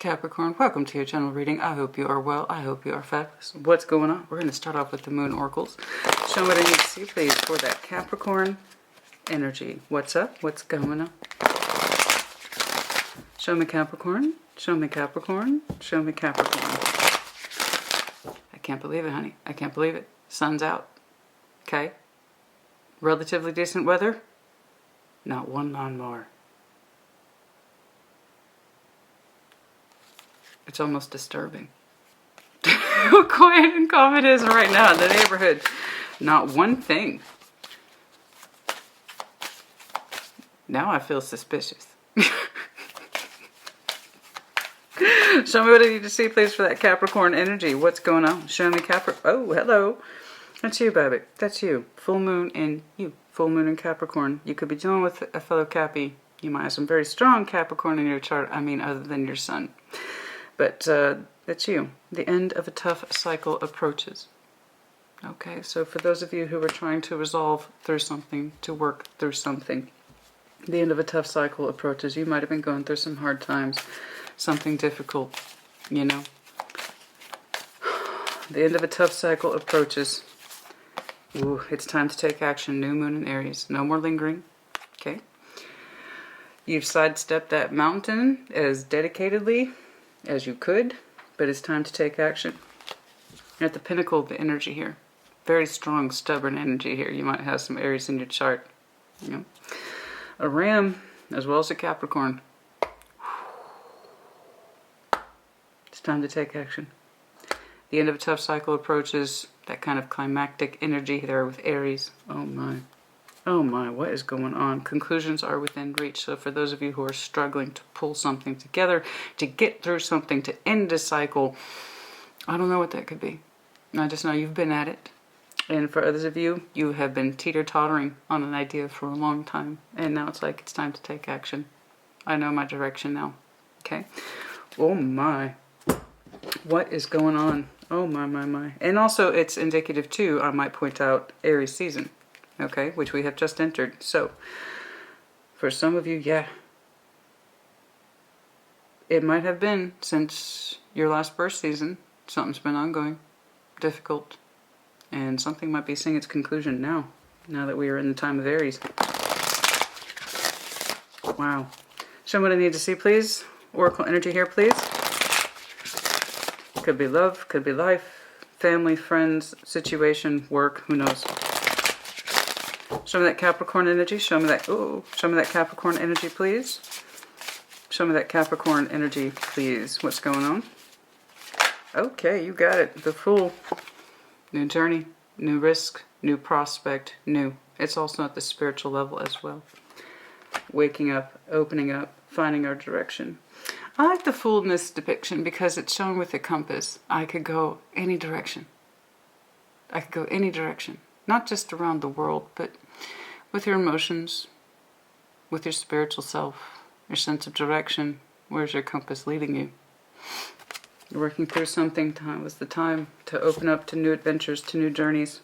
Capricorn, welcome to your general reading. I hope you are well. I hope you are fabulous. What's going on? We're going to start off with the moon oracles. Show me what I need to see, please, for that Capricorn energy. What's up? What's going on? Show me Capricorn. Show me Capricorn. Show me Capricorn. I can't believe it, honey. I can't believe it. Sun's out. Okay. Relatively decent weather. Not one lawnmower. It's almost disturbing. How quiet and calm it is right now in the neighborhood. Not one thing. Now I feel suspicious. Show me what I need to see, please, for that Capricorn energy. What's going on? Show me Capricorn. Oh, hello. That's you, baby. That's you. Full moon in you. Full moon in Capricorn. You could be dealing with a fellow Cappy. You might have some very strong Capricorn in your chart. I mean, other than your sun. But that's you. The end of a tough cycle approaches. Okay, so for those of you who are trying to resolve through something, to work through something, the end of a tough cycle approaches. You might have been going through some hard times, something difficult, you know. The end of a tough cycle approaches. Ooh, it's time to take action. New moon in Aries. No more lingering. Okay. You've sidestepped that mountain as dedicatedly as you could, but it's time to take action. You're at the pinnacle of the energy here. Very strong, stubborn energy here. You might have some Aries in your chart. You know, a Ram as well as a Capricorn. It's time to take action. The end of a tough cycle approaches. That kind of climactic energy there with Aries. Oh my. Oh my, what is going on? Conclusions are within reach. So for those of you who are struggling to pull something together, to get through something, to end a cycle, I don't know what that could be. I just know you've been at it. And for others of you, you have been teeter-tottering on an idea for a long time. And now it's like it's time to take action. I know my direction now. Okay? Oh my. What is going on? Oh my, my, my. And also it's indicative too, I might point out, Aries season. Okay, which we have just entered. So, for some of you, yeah, it might have been since your last birth season, something's been ongoing, difficult, and something might be seeing its conclusion now that we are in the time of Aries. Wow. Show me what I need to see, please. Oracle energy here, please. Could be love, could be life, family, friends, situation, work, who knows. Show me that Capricorn energy. Show me that, show me that Capricorn energy, please. Show me that Capricorn energy, please. What's going on? Okay, you got it. The Fool. New journey, new risk, new prospect, new. It's also at the spiritual level as well. Waking up, opening up, finding our direction. I like the Fool in this depiction because it's shown with a compass. I could go any direction. I could go any direction. Not just around the world, but with your emotions, with your spiritual self, your sense of direction. Where's your compass leading you? You're working through something. Time was the time to open up to new adventures, to new journeys.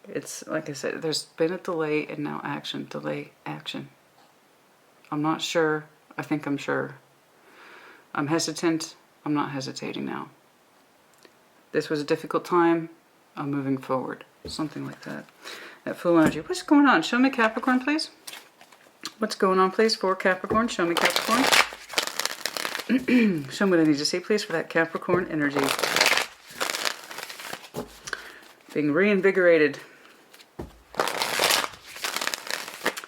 It's, like I said, there's been a delay and now action. Delay, action. I'm not sure. I think I'm sure. I'm hesitant. I'm not hesitating now. This was a difficult time. I'm moving forward. Something like that. That Fool energy. What's going on? Show me Capricorn, please. What's going on, please, for Capricorn? Show me Capricorn. Show me what I need to see, please, for that Capricorn energy. Being reinvigorated.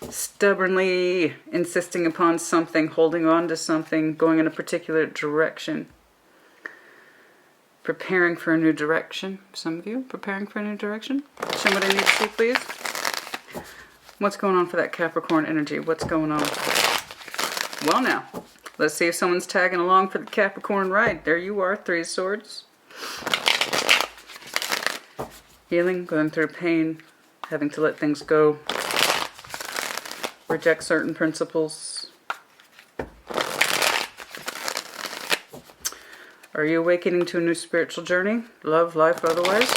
Stubbornly insisting upon something, holding on to something, going in a particular direction. Preparing for a new direction. Some of you preparing for a new direction. Show me what I need to see, please. What's going on for that Capricorn energy? What's going on? Well, now, let's see if someone's tagging along for the Capricorn ride. There you are, Three of Swords. Healing, going through pain, having to let things go. Reject certain principles. Are you awakening to a new spiritual journey? Love, life, otherwise?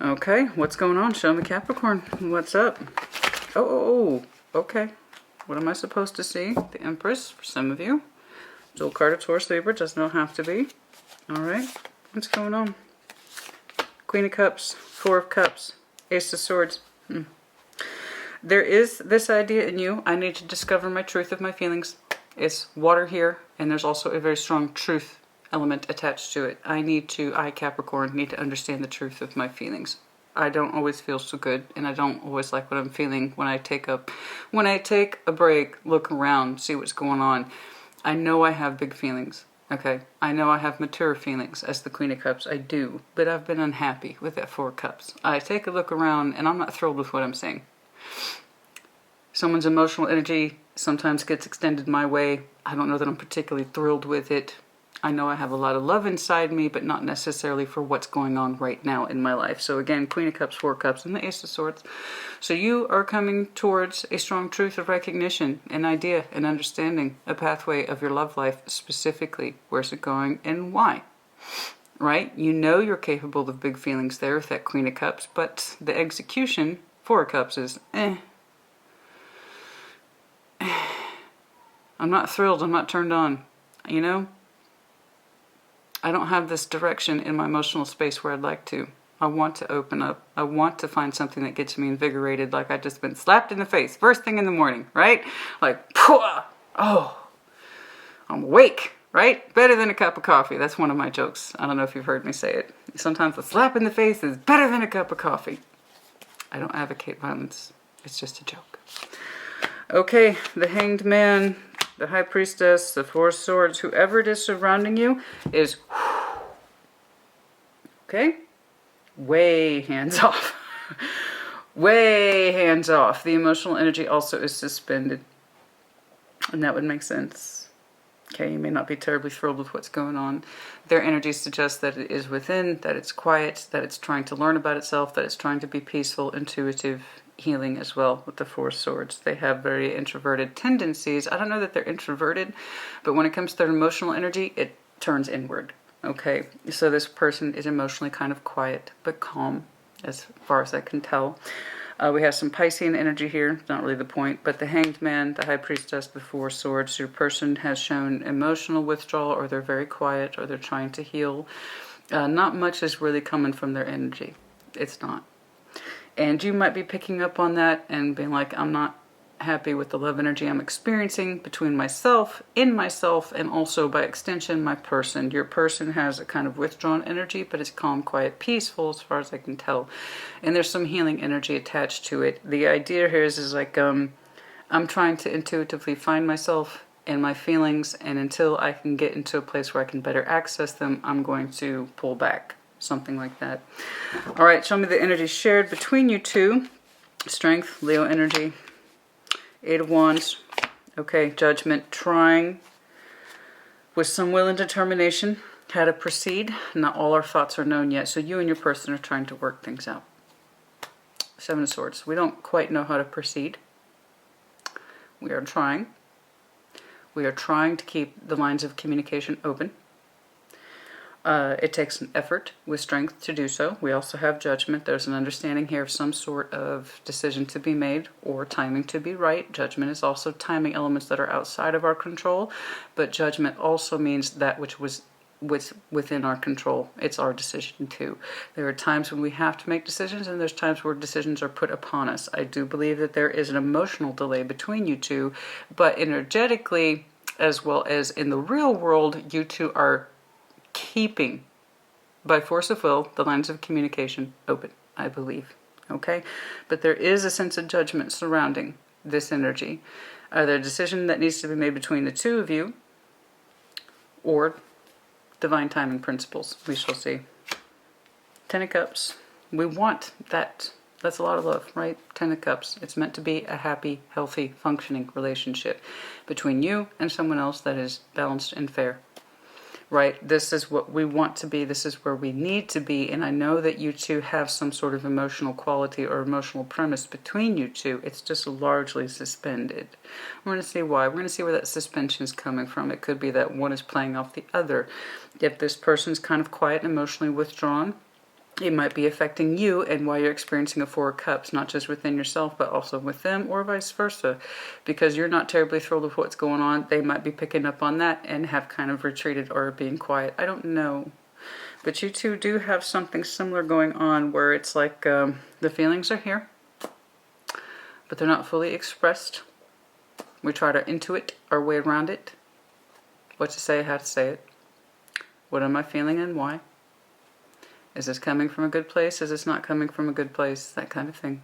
Okay, what's going on? Show me Capricorn. What's up? Oh, okay. What am I supposed to see? The Empress for some of you. Dual card of Taurus, Libra. Does not have to be. All right. What's going on? Queen of Cups, Four of Cups, Ace of Swords. There is this idea in you. I need to discover my truth of my feelings. It's water here, and there's also a very strong truth element attached to it. I, Capricorn, need to understand the truth of my feelings. I don't always feel so good, and I don't always like what I'm feeling when I take a break, look around, see what's going on. I know I have big feelings. Okay, I know I have mature feelings as the Queen of Cups. I do, but I've been unhappy with that Four of Cups. I take a look around, and I'm not thrilled with what I'm seeing. Someone's emotional energy sometimes gets extended my way. I don't know that I'm particularly thrilled with it. I know I have a lot of love inside me, but not necessarily for what's going on right now in my life. So again, Queen of Cups, Four of Cups, and the Ace of Swords. So you are coming towards a strong truth of recognition, an idea, an understanding, a pathway of your love life specifically. Where's it going and why? Right? You know you're capable of big feelings there with that Queen of Cups, but the execution, Four of Cups, is I'm not thrilled. I'm not turned on. You know? I don't have this direction in my emotional space where I'd like to. I want to open up. I want to find something that gets me invigorated, like I've just been slapped in the face first thing in the morning, right? Like, oh, I'm awake, right? Better than a cup of coffee. That's one of my jokes. I don't know if you've heard me say it. Sometimes a slap in the face is better than a cup of coffee. I don't advocate violence. It's just a joke. Okay, the Hanged Man, the High Priestess, the Four of Swords, whoever it is surrounding you is, okay, way hands off. Way hands off. The emotional energy also is suspended. And that would make sense. Okay, you may not be terribly thrilled with what's going on. Their energy suggests that it is within, that it's quiet, that it's trying to learn about itself, that it's trying to be peaceful, intuitive, healing as well with the Four of Swords. They have very introverted tendencies. I don't know that they're introverted, but when it comes to their emotional energy, it turns inward. Okay, so this person is emotionally kind of quiet, but calm as far as I can tell. We have some Piscean energy here, not really the point, but the Hanged Man, the High Priestess, the Four of Swords, your person has shown emotional withdrawal, or they're very quiet, or they're trying to heal. Not much is really coming from their energy. It's not. And you might be picking up on that and being like, I'm not happy with the love energy I'm experiencing between myself, in myself, and also by extension, my person. Your person has a kind of withdrawn energy, but it's calm, quiet, peaceful as far as I can tell. And there's some healing energy attached to it. The idea here is like, I'm trying to intuitively find myself and my feelings, and until I can get into a place where I can better access them, I'm going to pull back. Something like that. All right, show me the energy shared between you two. Strength, Leo energy. Eight of Wands. Okay, Judgment. Trying with some will and determination how to proceed. Not all our thoughts are known yet, so you and your person are trying to work things out. Seven of Swords. We don't quite know how to proceed. We are trying. We are trying to keep the lines of communication open. It takes an effort with strength to do so. We also have Judgment. There's an understanding here of some sort of decision to be made or timing to be right. Judgment is also timing elements that are outside of our control, but Judgment also means that which was within our control. It's our decision too. There are times when we have to make decisions, and there's times where decisions are put upon us. I do believe that there is an emotional delay between you two, but energetically, as well as in the real world, you two are keeping, by force of will, the lines of communication open, I believe. Okay? But there is a sense of judgment surrounding this energy. Either a decision that needs to be made between the two of you, or divine timing principles. We shall see. Ten of Cups. We want that. That's a lot of love, right? Ten of Cups. It's meant to be a happy, healthy, functioning relationship between you and someone else that is balanced and fair. Right? This is what we want to be. This is where we need to be. And I know that you two have some sort of emotional quality or emotional premise between you two. It's just largely suspended. We're going to see why. We're going to see where that suspension is coming from. It could be that one is playing off the other. If this person's kind of quiet and emotionally withdrawn, It might be affecting you and why you're experiencing a Four of Cups, not just within yourself, but also with them, or vice versa. Because you're not terribly thrilled with what's going on, they might be picking up on that and have kind of retreated or being quiet. I don't know. But you two do have something similar going on where it's like the feelings are here, but they're not fully expressed. We try to intuit our way around it. What to say, how to say it. What am I feeling and why? Is this coming from a good place? Is this not coming from a good place? That kind of thing.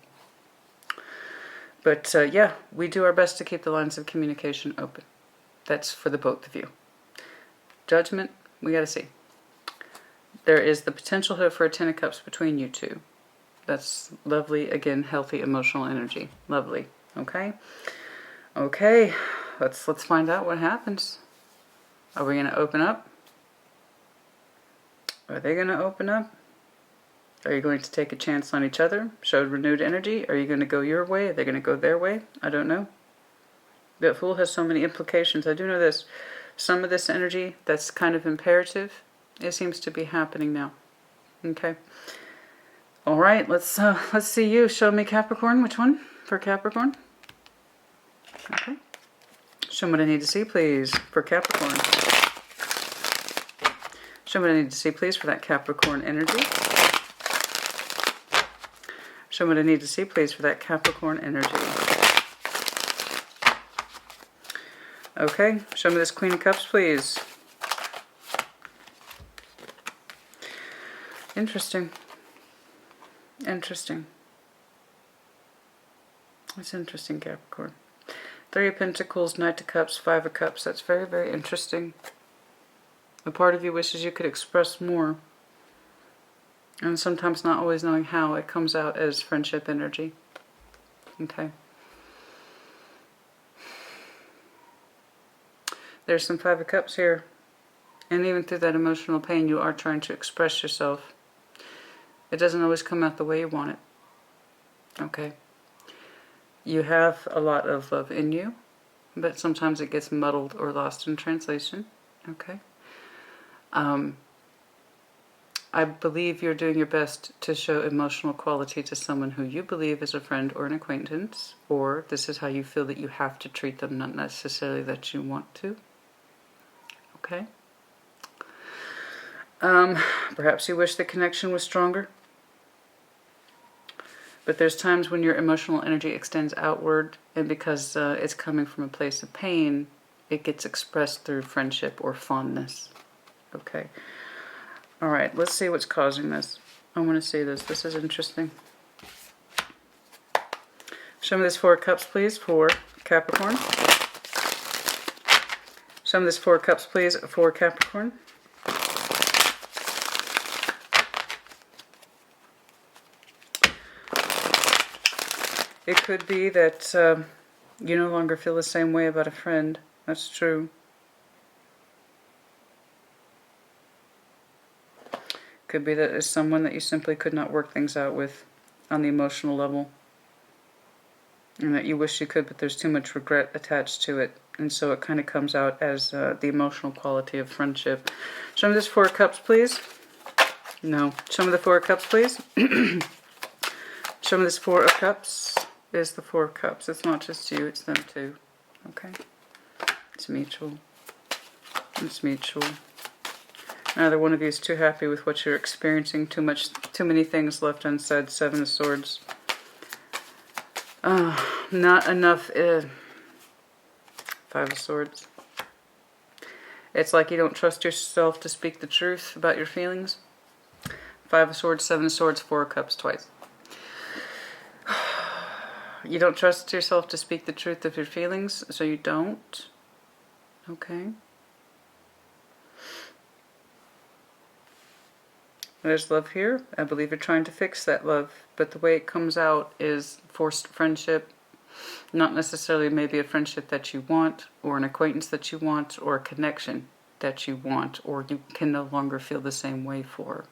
But yeah, we do our best to keep the lines of communication open. That's for the both of you. Judgment, we got to see. There is the potential here for a Ten of Cups between you two. That's lovely. Again, healthy emotional energy. Lovely. Okay? Okay. Let's find out what happens. Are we going to open up? Are they going to open up? Are you going to take a chance on each other? Show renewed energy? Are you going to go your way? Are they going to go their way? I don't know. That Fool has so many implications. I do know this. Some of this energy that's kind of imperative, it seems to be happening now. Okay. All right, let's see you. Show me Capricorn. Which one for Capricorn? Okay. Show me what I need to see, please, for Capricorn. Show me what I need to see, please, for that Capricorn energy. Show me what I need to see, please, for that Capricorn energy. Okay, show me this Queen of Cups, please. Interesting. Interesting. That's interesting, Capricorn. Three of Pentacles, Knight of Cups, Five of Cups. That's very, very interesting. A part of you wishes you could express more. And sometimes not always knowing how, it comes out as friendship energy. Okay. There's some Five of Cups here. And even through that emotional pain, you are trying to express yourself. It doesn't always come out the way you want it. Okay. You have a lot of love in you, but sometimes it gets muddled or lost in translation. Okay. I believe you're doing your best to show emotional quality to someone who you believe is a friend or an acquaintance, or this is how you feel that you have to treat them, not necessarily that you want to. Okay. Perhaps you wish the connection was stronger. But there's times when your emotional energy extends outward, and because it's coming from a place of pain, it gets expressed through friendship or fondness. Okay. All right, let's see what's causing this. I want to see this. This is interesting. Show me this Four of Cups, please, for Capricorn. Show me this Four of Cups, please, for Capricorn. It could be that you no longer feel the same way about a friend. That's true. Could be that it's someone that you simply could not work things out with on the emotional level. And that you wish you could, but there's too much regret attached to it. And so it kind of comes out as the emotional quality of friendship. Show me this Four of Cups, please. No. Show me the Four of Cups, please. Show me this Four of Cups. Is the Four of Cups. It's not just you, it's them too. Okay? It's mutual. It's mutual. Neither one of you is too happy with what you're experiencing. Too many things left unsaid. Seven of Swords. Not enough. Five of Swords. It's like you don't trust yourself to speak the truth about your feelings. Five of Swords, Seven of Swords, Four of Cups twice. You don't trust yourself to speak the truth of your feelings, so you don't. Okay. There's love here. I believe you're trying to fix that love, but the way it comes out is forced friendship. Not necessarily maybe a friendship that you want, or an acquaintance that you want, or a connection that you want, or you can no longer feel the same way for.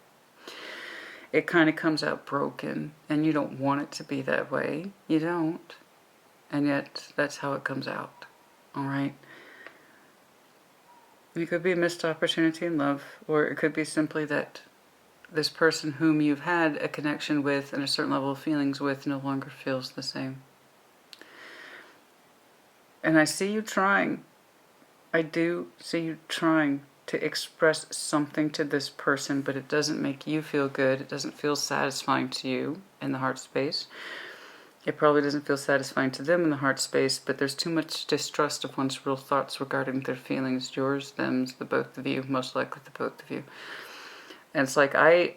It kind of comes out broken, and you don't want it to be that way. You don't. And yet, that's how it comes out. Alright? It could be a missed opportunity in love, or it could be simply that this person whom you've had a connection with and a certain level of feelings with no longer feels the same. And I see you trying. I do see you trying to express something to this person, but it doesn't make you feel good. It doesn't feel satisfying to you in the heart space. It probably doesn't feel satisfying to them in the heart space, but there's too much distrust of one's real thoughts regarding their feelings, yours, them's, the both of you, most likely the both of you. And it's like, I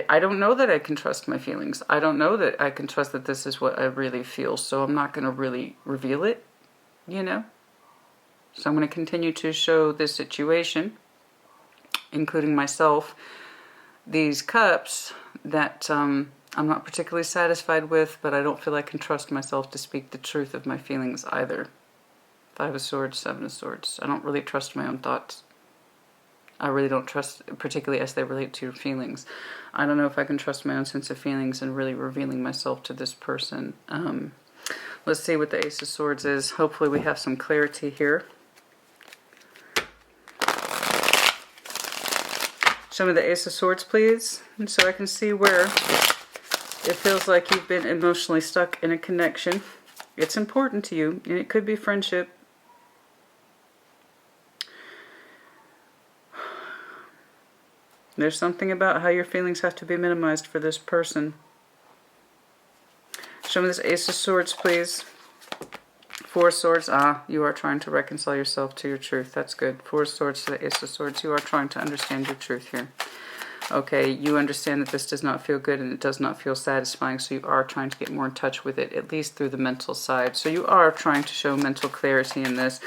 don't know that I can trust my feelings. I don't know that I can trust that this is what I really feel, so I'm not going to really reveal it, you know? So I'm going to continue to show this situation, including myself, these cups that I'm not particularly satisfied with, but I don't feel I can trust myself to speak the truth of my feelings either. 5 of Swords, 7 of Swords. I don't really trust my own thoughts. I really don't trust, particularly as they relate to your feelings. I don't know if I can trust my own sense of feelings and really revealing myself to this person. Let's see what the Ace of Swords is. Hopefully we have some clarity here. Show me the Ace of Swords, please, and so I can see where it feels like you've been emotionally stuck in a connection. It's important to you, and it could be friendship. There's something about how your feelings have to be minimized for this person. Show me this Ace of Swords, please. 4 of Swords. You are trying to reconcile yourself to your truth. That's good. 4 of Swords to the Ace of Swords. You are trying to understand your truth here. Okay, you understand that this does not feel good and it does not feel satisfying, so you are trying to get more in touch with it, at least through the mental side. So you are trying to show mental clarity in this.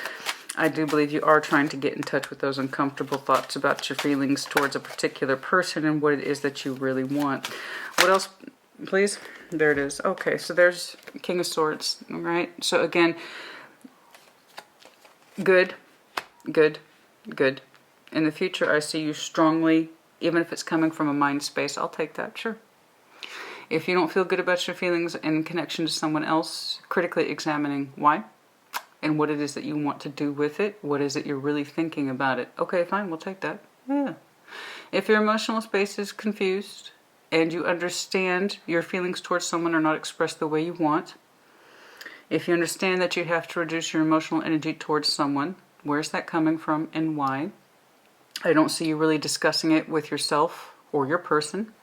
I do believe you are trying to get in touch with those uncomfortable thoughts about your feelings towards a particular person and what it is that you really want. What else, please? There it is. Okay, so there's King of Swords. All right. So again, good, good, good. In the future, I see you strongly, even if it's coming from a mind space. I'll take that, sure. If you don't feel good about your feelings in connection to someone else, critically examining why and what it is that you want to do with it. What is it you're really thinking about it? Okay, fine, we'll take that. Yeah. If your emotional space is confused, and you understand your feelings towards someone are not expressed the way you want, if you understand that you have to reduce your emotional energy towards someone, where's that coming from and why? I don't see you really discussing it with yourself or your person.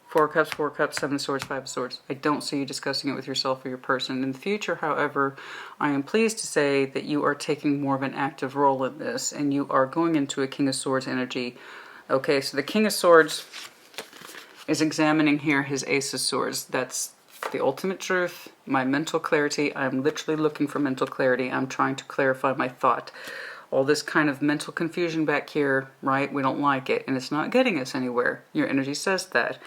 4 of Cups, 7 of Swords, 5 of Swords. I don't see you discussing it with yourself or your person. In the future, however, I am pleased to say that you are taking more of an active role in this, and you are going into a King of Swords energy. Okay, so the King of Swords is examining here his Ace of Swords. That's the ultimate truth, my mental clarity. I'm literally looking for mental clarity. I'm trying to clarify my thought. All this kind of mental confusion back here, right? We don't like it, and it's not getting us anywhere. Your energy says that.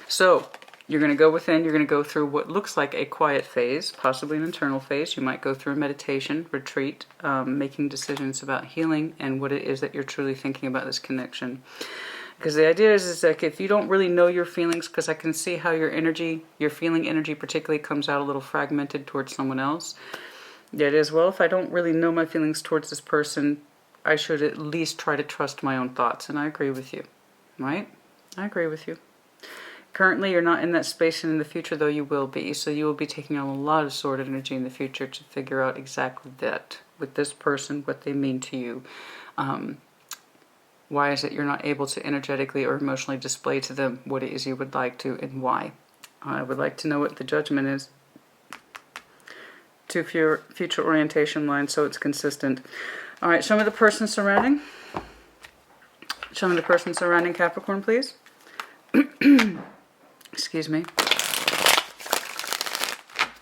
So you're going to go within, you're going to go through what looks like a quiet phase, possibly an internal phase. You might go through a meditation, retreat, making decisions about healing and what it is that you're truly thinking about this connection. Because the idea is like if you don't really know your feelings, because I can see how your energy, your feeling energy particularly comes out a little fragmented towards someone else. The idea is, well, if I don't really know my feelings towards this person, I should at least try to trust my own thoughts. And I agree with you, right? I agree with you. Currently, you're not in that space, and in the future, though, you will be. So you will be taking on a lot of sword energy in the future to figure out exactly that with this person, what they mean to you. Why is it you're not able to energetically or emotionally display to them what it is you would like to, and why? I would like to know what the judgment is to future orientation line so it's consistent. All right, show me the person surrounding. Show me the person surrounding Capricorn, please. Excuse me.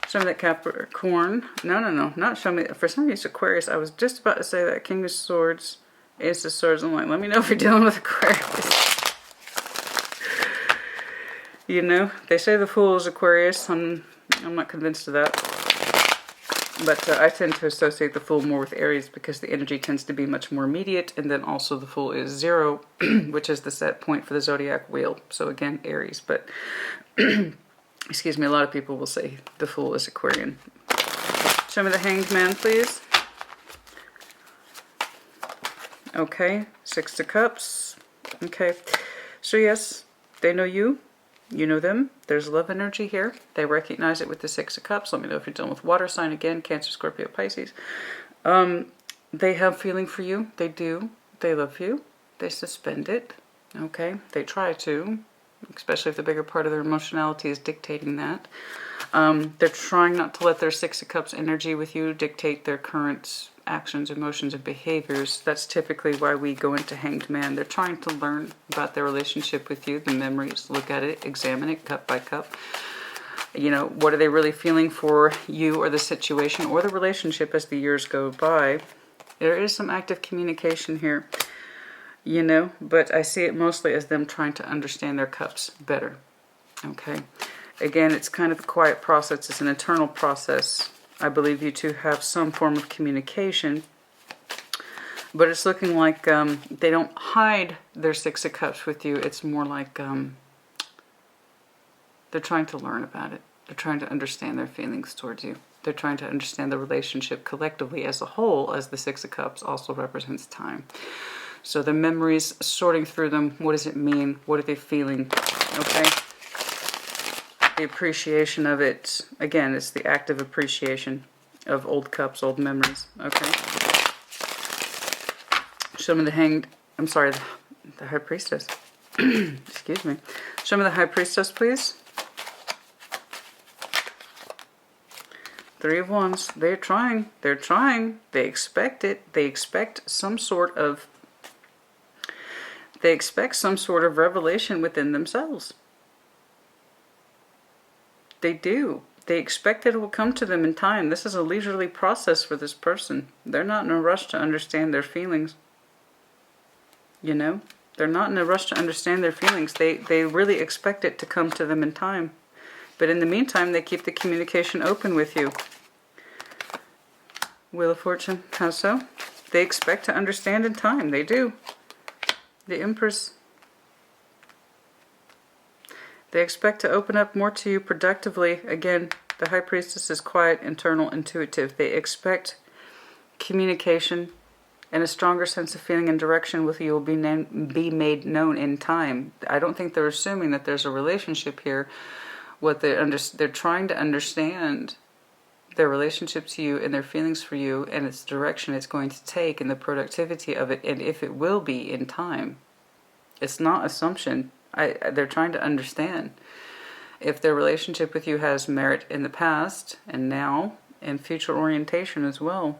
Show me that Capricorn. No, not show me. For some reason, Aquarius. I was just about to say that King of Swords, Ace of Swords. I'm like, let me know if you're dealing with Aquarius. You know, they say the Fool is Aquarius. I'm not convinced of that. But I tend to associate the Fool more with Aries because the energy tends to be much more immediate, and then also the Fool is 0, which is the set point for the zodiac wheel. So again, Aries. But excuse me, a lot of people will say the Fool is Aquarian. Show me the Hanged Man, please. Okay, 6 of Cups. Okay, so yes, They know you. You know them. There's love energy here. They recognize it with the Six of Cups. Let me know if you're dealing with water sign again, Cancer, Scorpio, Pisces. They have feeling for you. They do. They love you. They suspend it. Okay? They try to, especially if the bigger part of their emotionality is dictating that. They're trying not to let their Six of Cups energy with you dictate their current actions, emotions, and behaviors. That's typically why we go into Hanged Man. They're trying to learn about their relationship with you, the memories, look at it, examine it cup by cup. You know, what are they really feeling for you or the situation or the relationship as the years go by? There is some active communication here, you know, but I see it mostly as them trying to understand their cups better. Okay. Again, it's kind of a quiet process. It's an internal process. I believe you two have some form of communication, but it's looking like they don't hide their Six of Cups with you. It's more like they're trying to learn about it. They're trying to understand their feelings towards you. They're trying to understand the relationship collectively as a whole, as the Six of Cups also represents time. So the memories, sorting through them, what does it mean? What are they feeling? Okay. The appreciation of it, again, it's the active appreciation of old cups, old memories. Okay. Show me the the High Priestess. Excuse me. Show me the High Priestess, please. Three of Wands. They're trying. They're trying. They expect it. They expect some sort of revelation within themselves. They do. They expect that it will come to them in time. This is a leisurely process for this person. They're not in a rush to understand their feelings. You know? They're not in a rush to understand their feelings. They really expect it to come to them in time. But in the meantime, they keep the communication open with you. Wheel of Fortune. How so? They expect to understand in time. They do. The Empress. They expect to open up more to you productively. Again, the High Priestess is quiet, internal, intuitive. They expect communication and a stronger sense of feeling and direction with you will be made known in time. I don't think they're assuming that there's a relationship here. What they're trying to understand their relationship to you and their feelings for you and its direction it's going to take and the productivity of it and if it will be in time. It's not assumption. They're trying to understand if their relationship with you has merit in the past and now and future orientation as well.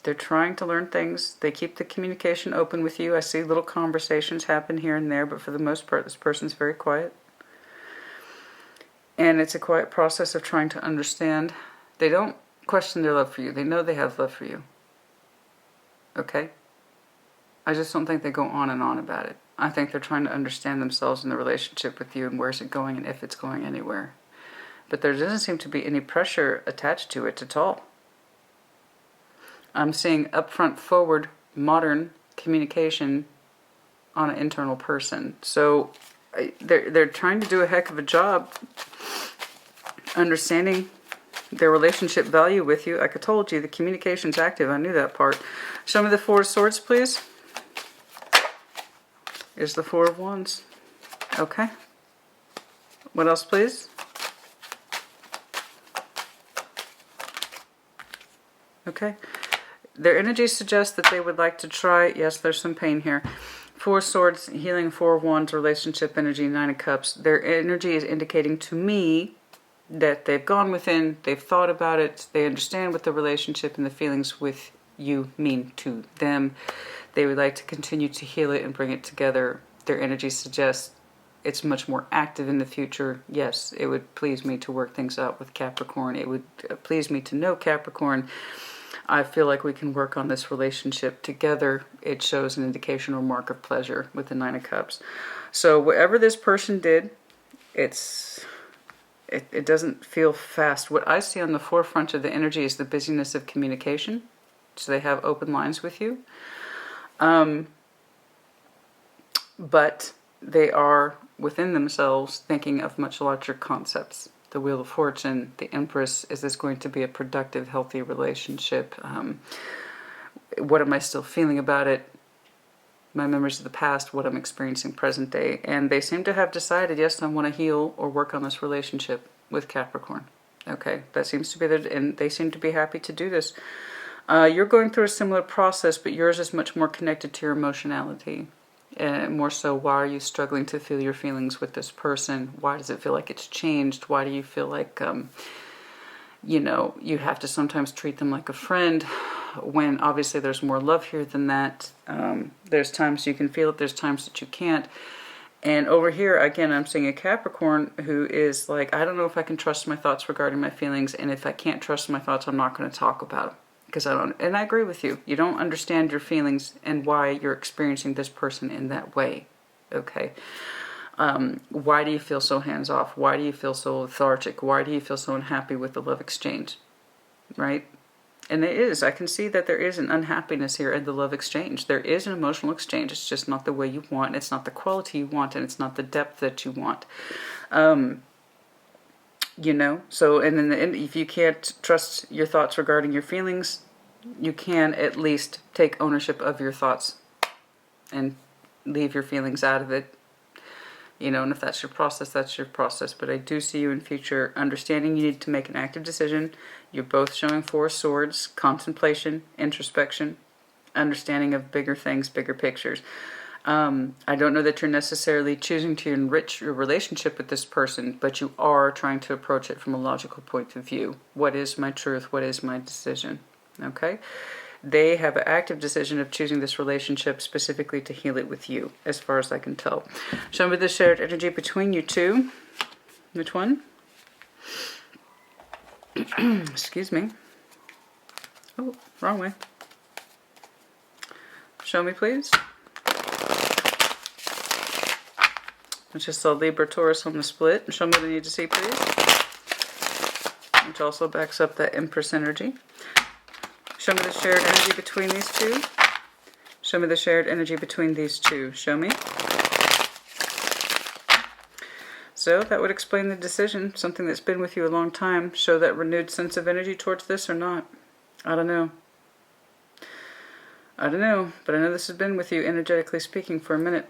They're trying to learn things. They keep the communication open with you. I see little conversations happen here and there, but for the most part, this person's very quiet. And it's a quiet process of trying to understand. They don't question their love for you. They know they have love for you. Okay? I just don't think they go on and on about it. I think they're trying to understand themselves and the relationship with you and where's it going and if it's going anywhere. But there doesn't seem to be any pressure attached to it at all. I'm seeing upfront, forward, modern communication on an internal person. So they're trying to do a heck of a job understanding their relationship value with you. Like I told you, the communication's active. I knew that part. Show me the Four of Swords, please. Is the Four of Wands. Okay. What else, please? Okay. Their energy suggests that they would like to try. Yes, there's some pain here. Four of Swords, healing, Four of Wands, relationship energy, Nine of Cups. Their energy is indicating to me that they've gone within, they've thought about it, they understand what the relationship and the feelings with you mean to them. They would like to continue to heal it and bring it together. Their energy suggests it's much more active in the future. Yes, it would please me to work things out with Capricorn. It would please me to know Capricorn. I feel like we can work on this relationship together. It shows an indication or mark of pleasure with the Nine of Cups. So whatever this person did, it doesn't feel fast. What I see on the forefront of the energy is the busyness of communication. So they have open lines with you. But they are within themselves thinking of much larger concepts. The Wheel of Fortune, the Empress, is this going to be a productive, healthy relationship? What am I still feeling about it? my memories of the past, what I'm experiencing present day. And they seem to have decided, yes, I want to heal or work on this relationship with Capricorn. Okay, that seems to be and they seem to be happy to do this. You're going through a similar process, but yours is much more connected to your emotionality. And more so, why are you struggling to feel your feelings with this person? Why does it feel like it's changed? Why do you feel like, you know, you have to sometimes treat them like a friend when obviously there's more love here than that? There's times you can feel it, there's times that you can't. And over here, again, I'm seeing a Capricorn who is like, I don't know if I can trust my thoughts regarding my feelings, and if I can't trust my thoughts, I'm not going to talk about them. Because I don't, and I agree with you. You don't understand your feelings and why you're experiencing this person in that way. Okay. Why do you feel so hands-off? Why do you feel so lethargic? Why do you feel so unhappy with the love exchange? Right? And it is. I can see that there is an unhappiness here in the love exchange. There is an emotional exchange. It's just not the way you want. It's not the quality you want. And it's not the depth that you want. You know? So, and in the end, if you can't trust your thoughts regarding your feelings, you can at least take ownership of your thoughts and leave your feelings out of it. You know, and if that's your process, that's your process. But I do see you in future understanding you need to make an active decision. You're both showing 4 swords, contemplation, introspection, understanding of bigger things, bigger pictures. I don't know that you're necessarily choosing to enrich your relationship with this person, but you are trying to approach it from a logical point of view. What is my truth? What is my decision? Okay? They have an active decision of choosing this relationship specifically to heal it with you, as far as I can tell. Show me the shared energy between you two. Which one? Excuse me. Oh, wrong way. Show me, please. I just saw Libra, Taurus on the split. Show me what I need to see, please. Which also backs up that Empress energy. Show me the shared energy between these two. Show me the shared energy between these two. Show me. So that would explain the decision. Something that's been with you a long time. Show that renewed sense of energy towards this or not. I don't know. I don't know. But I know this has been with you, energetically speaking, for a minute.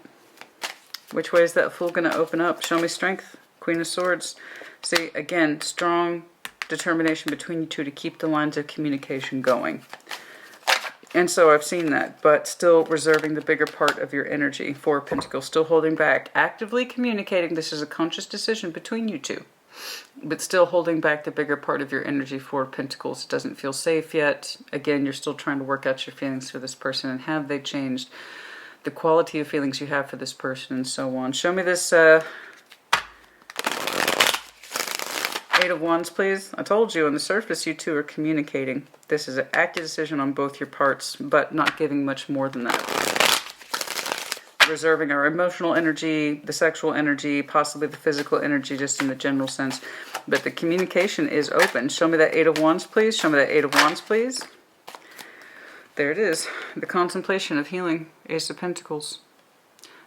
Which way is that Fool going to open up? Show me strength. Queen of Swords. See, again, strong determination between you two to keep the lines of communication going. And so I've seen that, but still reserving the bigger part of your energy. 4 of Pentacles, still holding back. Actively communicating. This is a conscious decision between you two. But still holding back the bigger part of your energy. 4 of Pentacles. It doesn't feel safe yet. Again, you're still trying to work out your feelings for this person. And have they changed? The quality of feelings you have for this person and so on. Show me this 8 of Wands, please. I told you, on the surface, you two are communicating. This is an active decision on both your parts, but not giving much more than that. Reserving our emotional energy, the sexual energy, possibly the physical energy, just in the general sense. But the communication is open. Show me that 8 of Wands, please. Show me that 8 of Wands, please. There it is. The contemplation of healing. Ace of Pentacles.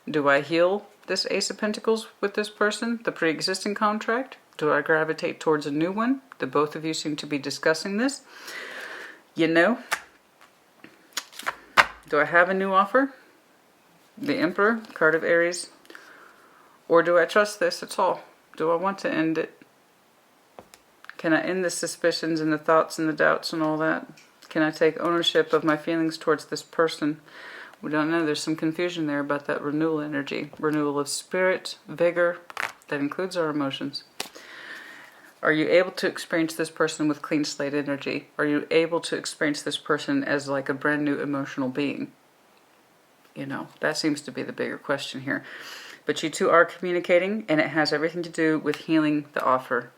Do I heal this Ace of Pentacles with this person? The pre-existing contract? Do I gravitate towards a new one? The both of you seem to be discussing this. You know. Do I have a new offer? The Emperor, card of Aries. Or do I trust this at all? Do I want to end it? Can I end the suspicions and the thoughts and the doubts and all that? Can I take ownership of my feelings towards this person? We don't know. There's some confusion there about that renewal energy. Renewal of spirit, vigor. That includes our emotions. Are you able to experience this person with clean slate energy? Are you able to experience this person as like a brand new emotional being? You know, that seems to be the bigger question here. But you two are communicating, and it has everything to do with healing the offer.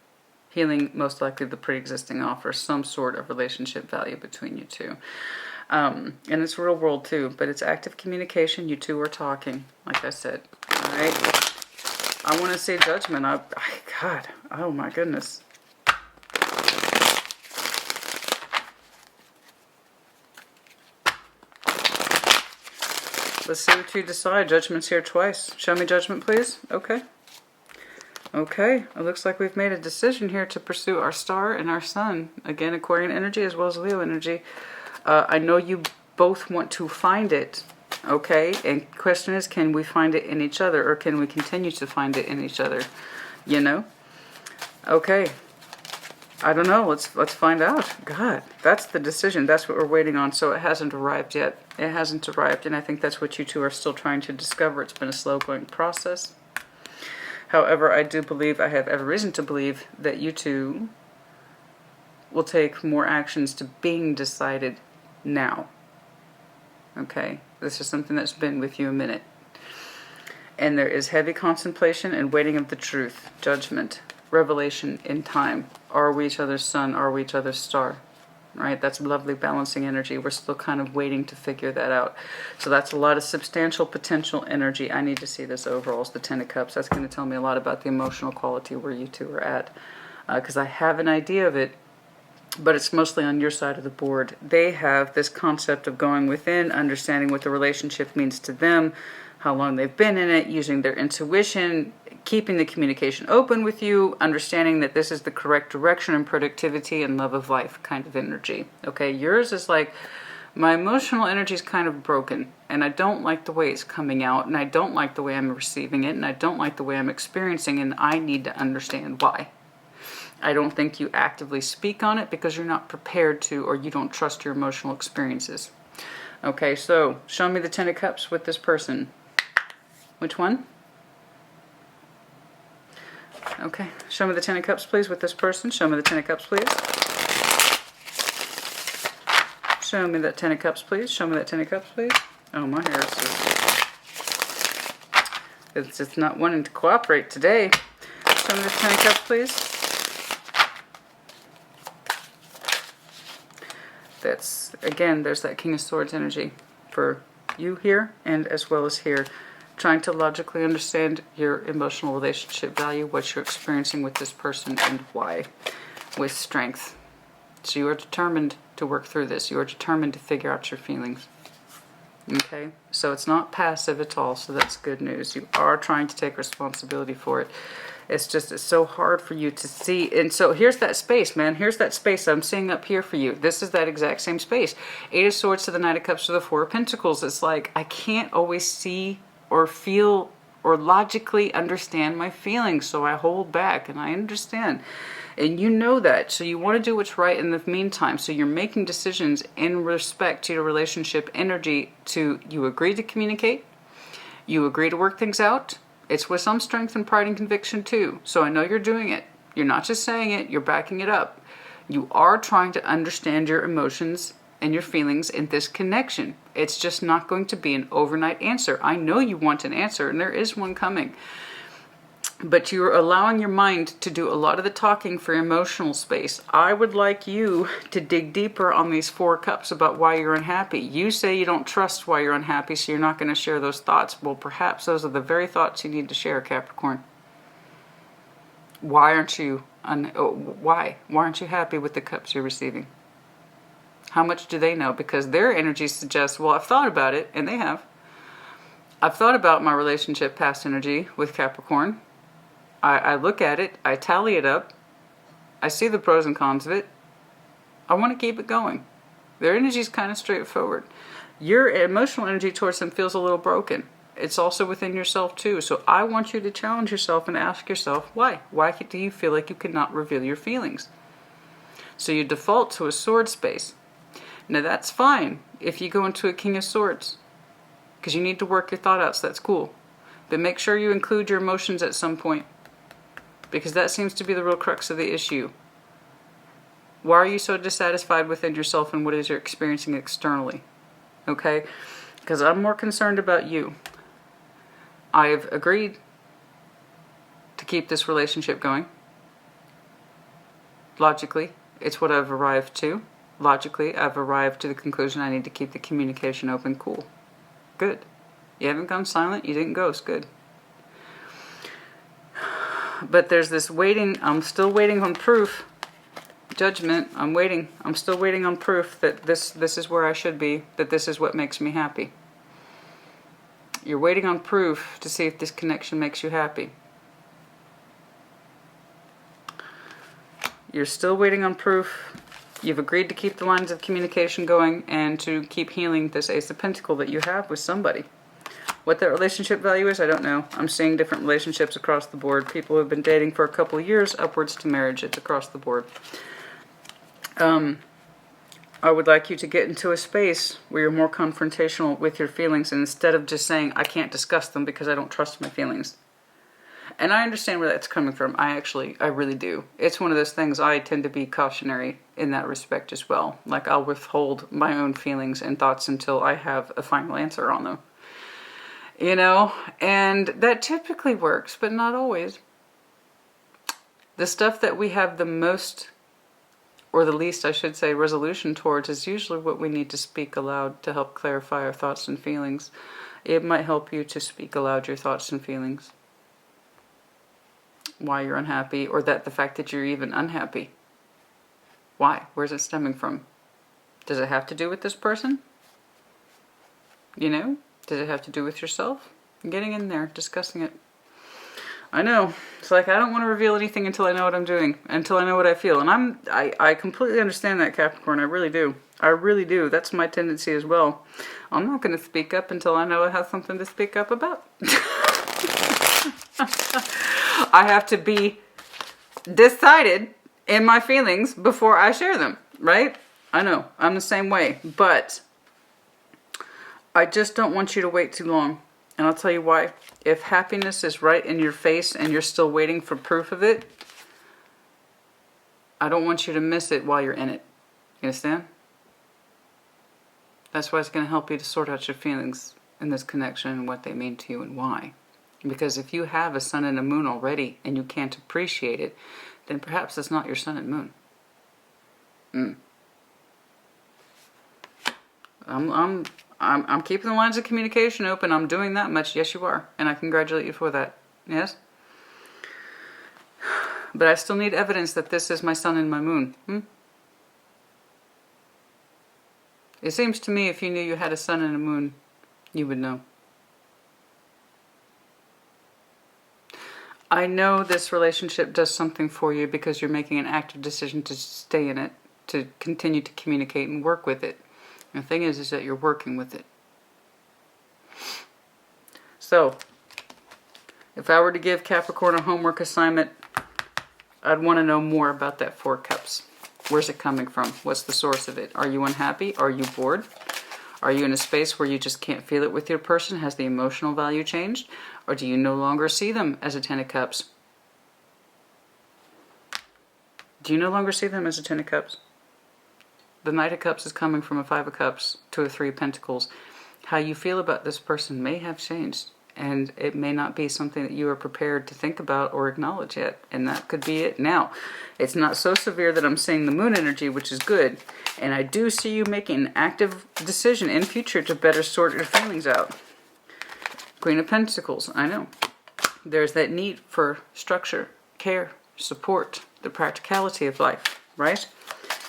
Healing, most likely, the pre-existing offer. Some sort of relationship value between you two. And it's real world too, but it's active communication. You two are talking, like I said. Alright? I want to see judgment. God, oh my goodness. Let's see what you decide. Judgment's here twice. Show me judgment, please. Okay. Okay. It looks like we've made a decision here to pursue our star and our sun. Again, Aquarian energy as well as Leo energy. I know you both want to find it, Okay, and question is, can we find it in each other, or can we continue to find it in each other? You know? Okay. I don't know. Let's find out. God, that's the decision. That's what we're waiting on. So it hasn't arrived yet. It hasn't arrived, and I think that's what you two are still trying to discover. It's been a slow-going process. However, I do believe, I have every reason to believe, that you two will take more actions to being decided now. Okay? This is something that's been with you a minute. And there is heavy contemplation and waiting of the truth, judgment, revelation in time. Are we each other's sun? Are we each other's star? Right? That's lovely balancing energy. We're still kind of waiting to figure that out. So that's a lot of substantial potential energy. I need to see this overall. It's the Ten of Cups. That's going to tell me a lot about the emotional quality where you two are at. Because I have an idea of it, but it's mostly on your side of the board. They have this concept of going within, understanding what the relationship means to them, how long they've been in it, using their intuition, keeping the communication open with you, understanding that this is the correct direction and productivity and love of life kind of energy. Okay, yours is like, my emotional energy is kind of broken, and I don't like the way it's coming out, and I don't like the way I'm receiving it, and I don't like the way I'm experiencing, and I need to understand why. I don't think you actively speak on it because you're not prepared to, or you don't trust your emotional experiences. Okay, so show me the Ten of Cups with this person. Which one? Okay, show me the Ten of Cups, please, with this person. Show me the Ten of Cups, please. Show me that Ten of Cups, please. Show me that Ten of Cups, please. Oh, my hair is it's just not wanting to cooperate today. Show me the Ten of Cups, please. That's, again, there's that King of Swords energy for you here and as well as here. Trying to logically understand your emotional relationship value, what you're experiencing with this person and why, with strength. So you are determined to work through this. You are determined to figure out your feelings. Okay? So it's not passive at all, so that's good news. You are trying to take responsibility for it. It's just, it's so hard for you to see. And so here's that space, man. Here's that space I'm seeing up here for you. This is that exact same space. Eight of Swords to the Knight of Cups to the Four of Pentacles. It's like, I can't always see or feel or logically understand my feelings, so I hold back, and I understand. And you know that, so you want to do what's right in the meantime. So you're making decisions in respect to your relationship energy to, you agree to communicate, you agree to work things out. It's with some strength and pride and conviction too. So I know you're doing it. You're not just saying it, you're backing it up. You are trying to understand your emotions and your feelings in this connection. It's just not going to be an overnight answer. I know you want an answer, and there is one coming. But you're allowing your mind to do a lot of the talking for emotional space. I would like you to dig deeper on these Four Cups about why you're unhappy. You say you don't trust why you're unhappy, so you're not going to share those thoughts. Well, perhaps those are the very thoughts you need to share, Capricorn. Why aren't you why aren't you happy with the cups you're receiving? How much do they know? Because their energy suggests, well, I've thought about it, and they have. I've thought about my relationship past energy with Capricorn. I look at it, I tally it up, I see the pros and cons of it. I want to keep it going. Their energy is kind of straightforward. Your emotional energy towards them feels a little broken. It's also within yourself too. So I want you to challenge yourself and ask yourself, why? Why do you feel like you cannot reveal your feelings? So you default to a sword space. Now that's fine if you go into a King of Swords, because you need to work your thought out, so that's cool. But make sure you include your emotions at some point, because that seems to be the real crux of the issue. Why are you so dissatisfied within yourself and what is you're experiencing externally? Okay? Because I'm more concerned about you. I've agreed to keep this relationship going. Logically, it's what I've arrived to. Logically, I've arrived to the conclusion I need to keep the communication open. Cool. Good. You haven't gone silent. You didn't ghost. Good. But there's this waiting. I'm still waiting on proof. Judgment. I'm waiting. I'm still waiting on proof that this is where I should be. That this is what makes me happy. You're waiting on proof to see if this connection makes you happy. You're still waiting on proof You've agreed to keep the lines of communication going and to keep healing this Ace of Pentacles that you have with somebody. What that relationship value is, I don't know. I'm seeing different relationships across the board. People who have been dating for a couple of years, upwards to marriage. It's across the board. I would like you to get into a space where you're more confrontational with your feelings, and instead of just saying, I can't discuss them because I don't trust my feelings. And I understand where that's coming from. I really do. It's one of those things, I tend to be cautionary in that respect as well. Like, I'll withhold my own feelings and thoughts until I have a final answer on them. You know, and that typically works, but not always. The stuff that we have the most, or the least, I should say, resolution towards is usually what we need to speak aloud to help clarify our thoughts and feelings. It might help you to speak aloud your thoughts and feelings. Why you're unhappy, or that the fact that you're even unhappy. Why? Where's it stemming from? Does it have to do with this person? You know? Does it have to do with yourself? Getting in there, discussing it. I know. It's like, I don't want to reveal anything until I know what I'm doing, until I know what I feel. And I completely understand that, Capricorn. I really do. I really do. That's my tendency as well. I'm not going to speak up until I know I have something to speak up about. I have to be decided in my feelings before I share them, right? I know. I'm the same way. But I just don't want you to wait too long. And I'll tell you why. If happiness is right in your face and you're still waiting for proof of it, I don't want you to miss it while you're in it. You understand? That's why it's going to help you to sort out your feelings in this connection and what they mean to you and why. Because if you have a sun and a moon already and you can't appreciate it, then perhaps it's not your sun and moon. I'm keeping the lines of communication open. I'm doing that much. Yes, you are. And I congratulate you for that. Yes? But I still need evidence that this is my sun and my moon. It seems to me if you knew you had a sun and a moon, you would know. I know this relationship does something for you because you're making an active decision to stay in it, to continue to communicate and work with it. The thing is that you're working with it. So, if I were to give Capricorn a homework assignment, I'd want to know more about that Four Cups. Where's it coming from? What's the source of it? Are you unhappy? Are you bored? Are you in a space where you just can't feel it with your person? Has the emotional value changed? Or do you no longer see them as a Ten of Cups? Do you no longer see them as a Ten of Cups? The Knight of Cups is coming from a Five of Cups to a Three of Pentacles. How you feel about this person may have changed. And it may not be something that you are prepared to think about or acknowledge yet. And that could be it. Now, it's not so severe that I'm seeing the moon energy, which is good. And I do see you making an active decision in future to better sort your feelings out. Queen of Pentacles, I know. There's that need for structure, care, support, the practicality of life, right?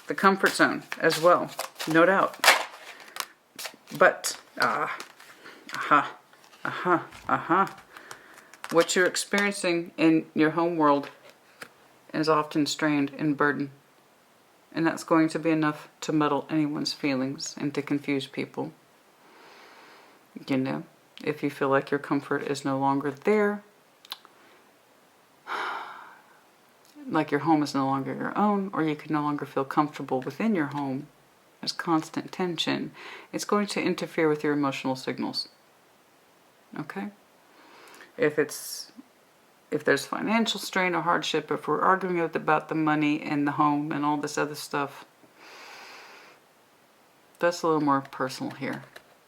The comfort zone as well, no doubt. But, what you're experiencing in your home world is often strained and burdened. And that's going to be enough to muddle anyone's feelings and to confuse people. You know, if you feel like your comfort is no longer there, like your home is no longer your own, or you can no longer feel comfortable within your home, there's constant tension, it's going to interfere with your emotional signals. Okay? If there's financial strain or hardship, if we're arguing about the money and the home and all this other stuff, that's a little more personal here.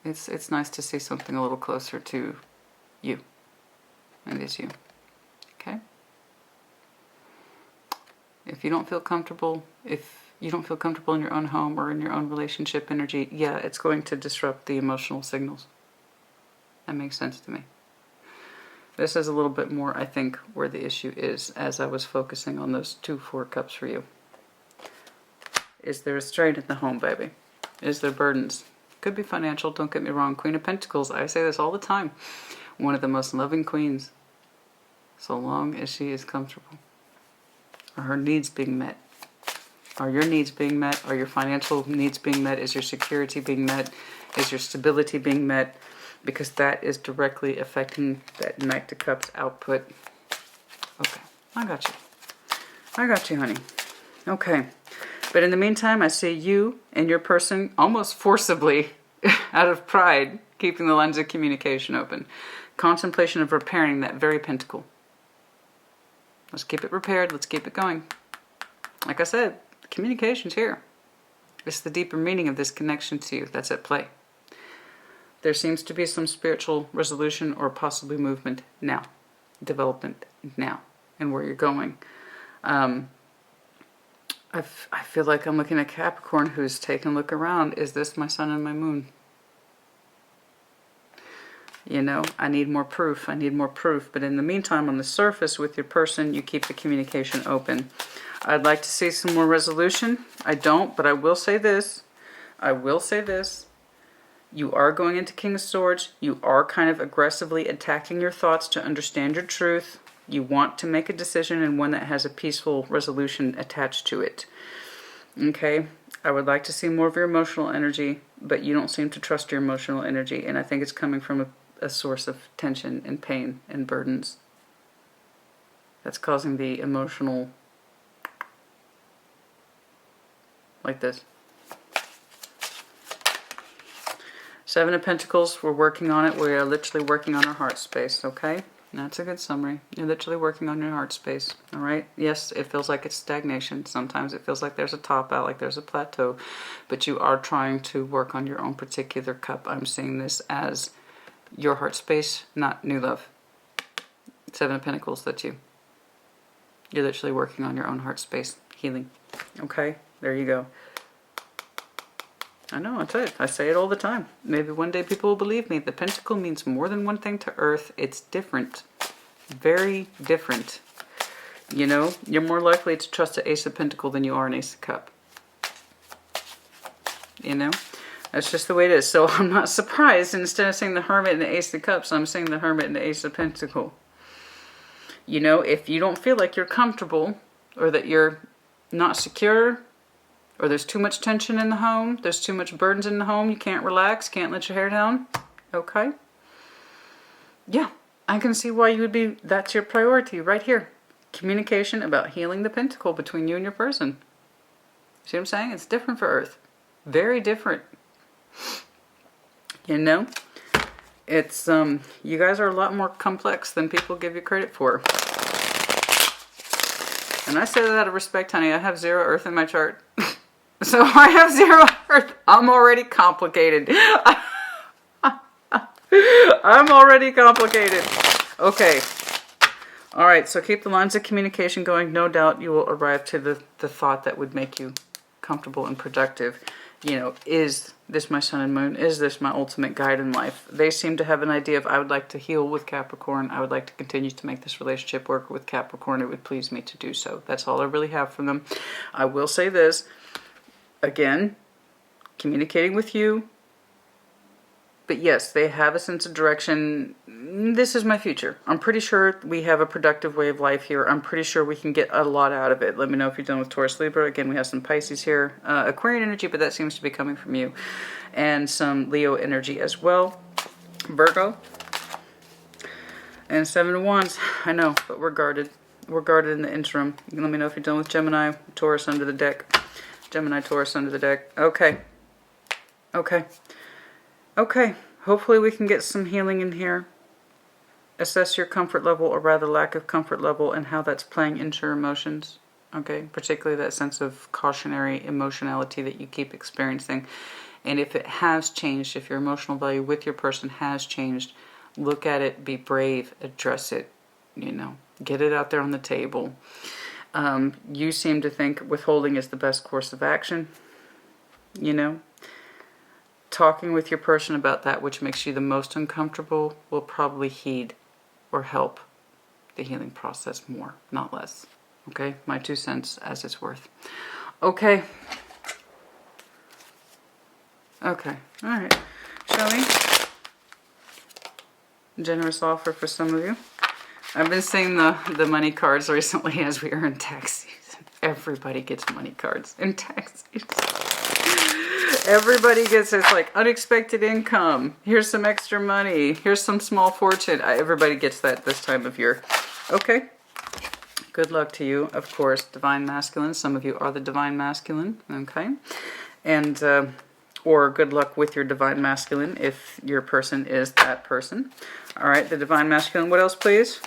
It's nice to see something a little closer to you. It is you. Okay? If you don't feel comfortable, if you don't feel comfortable in your own home or in your own relationship energy, yeah, it's going to disrupt the emotional signals. That makes sense to me. This is a little bit more, I think, where the issue is as I was focusing on those 2 Four Cups for you. Is there a strain in the home, baby? Is there burdens? Could be financial, don't get me wrong. Queen of Pentacles, I say this all the time. One of the most loving queens, so long as she is comfortable. Or her needs being met. Are your needs being met? Are your financial needs being met? Is your security being met? Is your stability being met? Because that is directly affecting that Knight of Cups output. Okay, I got you. I got you, honey. Okay. But in the meantime, I see you and your person almost forcibly, out of pride, keeping the lines of communication open. Contemplation of repairing that very pentacle. Let's keep it repaired. Let's keep it going. Like I said, communication's here. It's the deeper meaning of this connection to you that's at play. There seems to be some spiritual resolution or possibly movement now. Development now. And where you're going. I feel like I'm looking at Capricorn who's taking a look around. Is this my sun and my moon? You know, I need more proof. I need more proof. But in the meantime, on the surface with your person, you keep the communication open. I'd like to see some more resolution. I don't, but I will say this. I will say this. You are going into King of Swords. You are kind of aggressively attacking your thoughts to understand your truth. You want to make a decision and one that has a peaceful resolution attached to it. Okay? I would like to see more of your emotional energy, but you don't seem to trust your emotional energy, and I think it's coming from a source of tension and pain and burdens. That's causing the emotional, like this. Seven of Pentacles, we're working on it. We are literally working on our heart space, okay? That's a good summary. You're literally working on your heart space, all right? Yes, it feels like it's stagnation. Sometimes it feels like there's a top out, like there's a plateau, but you are trying to work on your own particular cup. I'm seeing this as your heart space, not new love. Seven of Pentacles, that's you. You're literally working on your own heart space, healing, okay? There you go. I know, I tell you, I say it all the time. Maybe one day people will believe me. The pentacle means more than one thing to Earth. It's different. Very different. You know, you're more likely to trust an Ace of Pentacles than you are an Ace of Cup. You know? That's just the way it is. So I'm not surprised. Instead of saying the Hermit and the Ace of Cups, I'm saying the Hermit and the Ace of Pentacles. You know, if you don't feel like you're comfortable or that you're not secure, or there's too much tension in the home, there's too much burdens in the home, you can't relax, can't let your hair down, okay? Yeah, I can see why you would be, that's your priority right here. Communication about healing the pentacle between you and your person. See what I'm saying? It's different for Earth. Very different. You know? It's, you guys are a lot more complex than people give you credit for. And I say that out of respect, honey. I have 0 Earth in my chart. So I have 0 Earth. I'm already complicated. I'm already complicated. Okay. All right. So keep the lines of communication going. No doubt you will arrive to the thought that would make you comfortable and productive. You know, is this my sun and moon? Is this my ultimate guide in life? They seem to have an idea of, I would like to heal with Capricorn. I would like to continue to make this relationship work with Capricorn. It would please me to do so. That's all I really have from them. I will say this. Again, communicating with you. But yes, they have a sense of direction. This is my future. I'm pretty sure we have a productive way of life here. I'm pretty sure we can get a lot out of it. Let me know if you're done with Taurus, Libra. Again, we have some Pisces here. Aquarian energy, but that seems to be coming from you. And some Leo energy as well. Virgo. And 7 of Wands. I know, but we're guarded. We're guarded in the interim. You can let me know if you're done with Gemini, Taurus under the deck. Gemini, Taurus under the deck. Okay. Okay. Okay. Hopefully we can get some healing in here. Assess your comfort level, or rather lack of comfort level, and how that's playing into your emotions. Okay. Particularly that sense of cautionary emotionality that you keep experiencing. And if it has changed, if your emotional value with your person has changed, look at it, be brave, address it, you know, get it out there on the table. You seem to think withholding is the best course of action, you know. Talking with your person about that which makes you the most uncomfortable will probably heed or help the healing process more, not less. Okay, my 2 cents as it's worth. Okay. Okay, all right. Shall we? Generous offer for some of you. I've been seeing the money cards recently as we are in tax season. Everybody gets money cards in taxes. Everybody gets, it's like unexpected income. Here's some extra money. Here's some small fortune. Everybody gets that this time of year. Okay. Good luck to you. Of course, divine masculine. Some of you are the divine masculine. Okay. And, or good luck with your divine masculine if your person is that person. All right. The divine masculine. What else, please?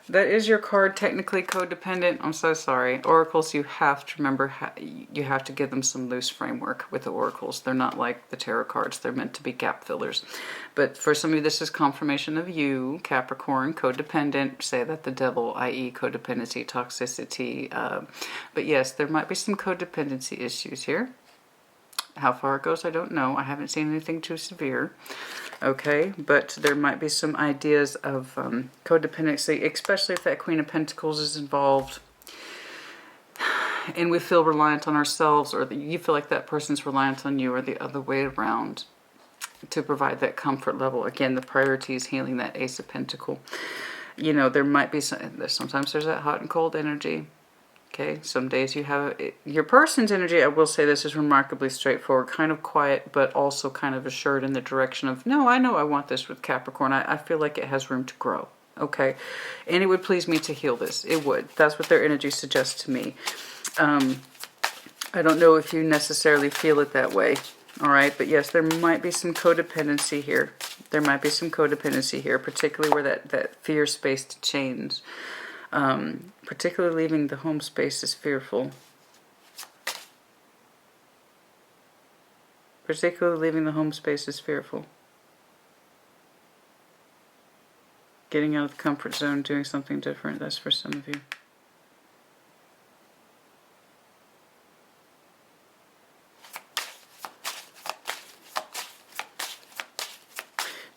That is your card, technically codependent. I'm so sorry. Oracles, you have to remember, you have to give them some loose framework with the oracles. They're not like the tarot cards. They're meant to be gap fillers. But for some of you, this is confirmation of you, Capricorn, codependent. Say that the devil, i.e. codependency, toxicity. But yes, there might be some codependency issues here. How far it goes, I don't know. I haven't seen anything too severe. Okay, but there might be some ideas of codependency, especially if that Queen of Pentacles is involved and we feel reliant on ourselves, or you feel like that person's reliant on you, or the other way around, to provide that comfort level. Again, the priority is healing that Ace of Pentacles. You know, there might be sometimes there's that hot and cold energy. Okay, some days you have your person's energy. I will say this is remarkably straightforward, kind of quiet, but also kind of assured in the direction of, no, I know I want this with Capricorn. I feel like it has room to grow. Okay, and it would please me to heal this. It would. That's what their energy suggests to me. I don't know if you necessarily feel it that way. All right, but yes, there might be some codependency here. There might be some codependency here, particularly where that fear space to change. Particularly leaving the home space is fearful. Particularly leaving the home space is fearful. Getting out of the comfort zone, doing something different, that's for some of you.